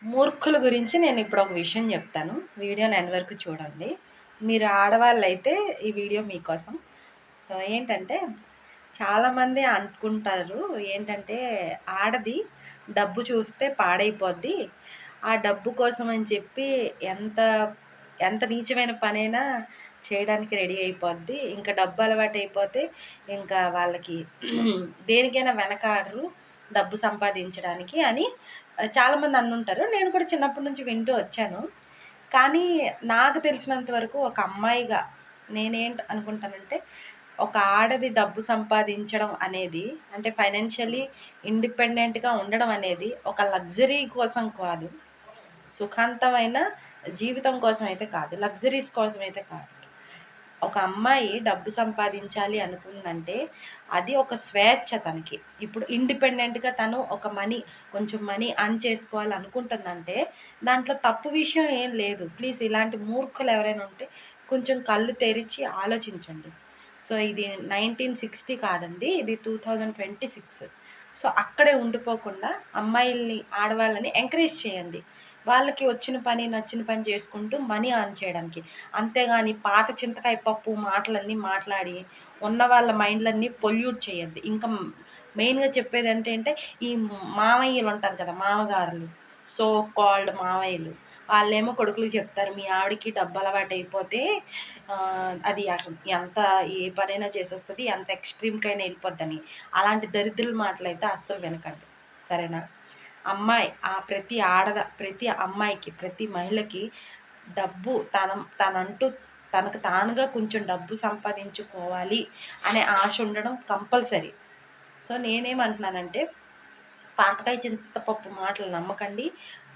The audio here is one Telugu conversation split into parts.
మూర్ఖుల గురించి నేను ఇప్పుడు ఒక విషయం చెప్తాను. వీడియోని ఎండ్ వరకు చూడండి. మీరు ఆడవాళ్ళైతే ఈ వీడియో మీకోసం. సో ఏంటంటే చాలామంది అనుకుంటారు ఏంటంటే ఆడది డబ్బు చూస్తే పాడైపోద్ది. ఆ డబ్బు కోసం అని చెప్పి ఎంత ఎంత నీచమైన పనైనా చేయడానికి రెడీ అయిపోద్ది. ఇంకా డబ్బు అలవాటైపోతే ఇంకా వాళ్ళకి దేనికైనా వెనకాడరు డబ్బు సంపాదించడానికి అని చాలామంది అనుంటారు. నేను కూడా చిన్నప్పటి నుంచి వింటూ వచ్చాను. కానీ నాకు తెలిసినంత వరకు ఒక అమ్మాయిగా నేనేంటి అనుకుంటానంటే, ఒక ఆడది డబ్బు సంపాదించడం అనేది అంటే ఫైనాన్షియల్లీ ఇండిపెండెంట్‌గా ఉండడం అనేది ఒక లగ్జరీ కోసం కాదు. సుఖాంతమైన జీవితం కోసం అయితే కాదు. లగ్జరీస్ కోసం అయితే కాదు. ఒక అమ్మాయి డబ్బు సంపాదించాలి అనుకుందంటే, అది ఒక స్వేచ్ఛ తనకి. ఇప్పుడు ఇండిపెండెంట్‌గా తను ఒక కొంచెం మనీ ఎర్న్ చేసుకోవాలనుకుంటుందంటే, దాంట్లో తప్పు విషయం ఏం లేదు. ప్లీజ్ ఇలాంటి మూర్ఖులు ఎవరైనా ఉంటే కొంచెం కళ్ళు తెరిచి ఆలోచించండి. సో, ఇది 1960 కాదండి. ఇది 2026. సో, అక్కడే ఉండిపోకుండా అమ్మాయిల్ని, ఆడవాళ్ళని ఎంకరేజ్ చేయండి. వాళ్ళకి వచ్చిన పని, నచ్చిన పని చేసుకుంటూ మనీ ఎర్న్ చేయడానికి. అంతేగాని పాత చింతకాయ పప్పు మాటలన్నీ మాట్లాడి, ఉన్న వాళ్ళ మైండ్‌లన్నీ పొల్యూట్ చేయొద్దు. ఇంకా మెయిన్‌గా చెప్పేదేంటంటే, ఈ మామయ్యలుంటారు కదా! మామగారులు, సో కాల్డ్ మామయ్యలు. వాళ్ళేమో కొడుకులకి చెప్తారు, "మీ ఆవిడకి డబ్బలవాటయిపోతే అది ఎంత ఏ పనైనా చేసేస్తది. ఎంత ఎక్స్‌ట్రీమ్‌కైనా ఎళ్ళిపోద్దని." అలాంటి దరిద్రుల మాటలైతే అస్సలు వినకండి. సరేనా? ప్రతి అమ్మాయికి, ప్రతి మహిళకి డబ్బు తనంటూ తనకు తానుగా కొంచెం డబ్బు సంపాదించుకోవాలి అనే ఆశ ఉండడం కంపల్సరీ. సో, నేనేమంటున్నానంటే పాతకాయ చింతపప్పు మాటలు నమ్మకండి.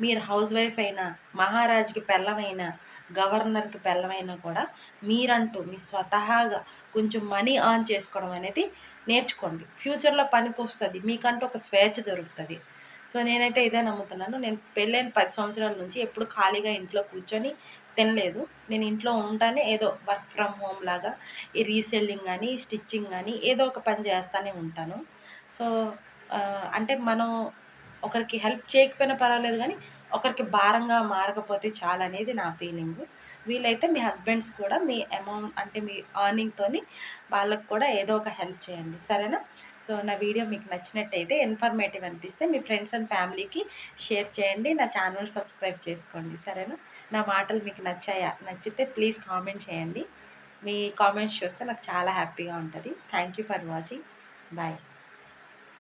మీరు హౌస్ వైఫ్ అయినా, మహారాజుకి పెళ్ళమైనా, గవర్నర్‌కి పెళ్ళమైనా కూడా మీరంటూ మీ స్వతహాగా కొంచెం మనీ ఎర్న్ చేసుకోవడం అనేది నేర్చుకోండి. ఫ్యూచర్‌లో పనికొస్తది. మీకంటూ ఒక స్వేచ్ఛ దొరుకుతది. సో, నేనైతే ఇదే నమ్ముతున్నాను. నేను పెళ్ళైన 10 సంవత్సరాల నుంచి ఎప్పుడు ఖాళీగా ఇంట్లో కూర్చొని తినలేదు. నేను ఇంట్లో ఉంటానే ఏదో వర్క్ ఫ్రమ్ హోమ్ లాగా ఈ రీసెల్లింగ్ గాని, స్టిచ్చింగ్ గాని ఏదో ఒక పని చేస్తానే ఉంటాను. సో, అంటే మనం ఒకరికి హెల్ప్ చేయకపోయినా పర్వాలేదు గానీ, ఒకరికి భారంగా మారకపోతే చాలనేది నా ఫీలింగు. వీలైతే మీ హస్బెండ్స్ కూడా మీ అంటే మీ ఎర్నింగ్‌తోని వాళ్ళకి కూడా ఏదో ఒక హెల్ప్ చేయండి. సరేనా? సో, నా వీడియో మీకు నచ్చినట్టయితే, ఇన్ఫర్మేటివ్ అనిపిస్తే మీ ఫ్రెండ్స్ అండ్ ఫ్యామిలీకి షేర్ చేయండి. నా ఛానల్ సబ్స్క్రైబ్ చేసుకోండి. సరేనా? నా మాటలు మీకు నచ్చాయా? నచ్చితే ప్లీజ్ కామెంట్ చేయండి. మీ కామెంట్స్ చూస్తే నాకు చాలా హ్యాపీగా ఉంటది. Thank you for watching. Bye.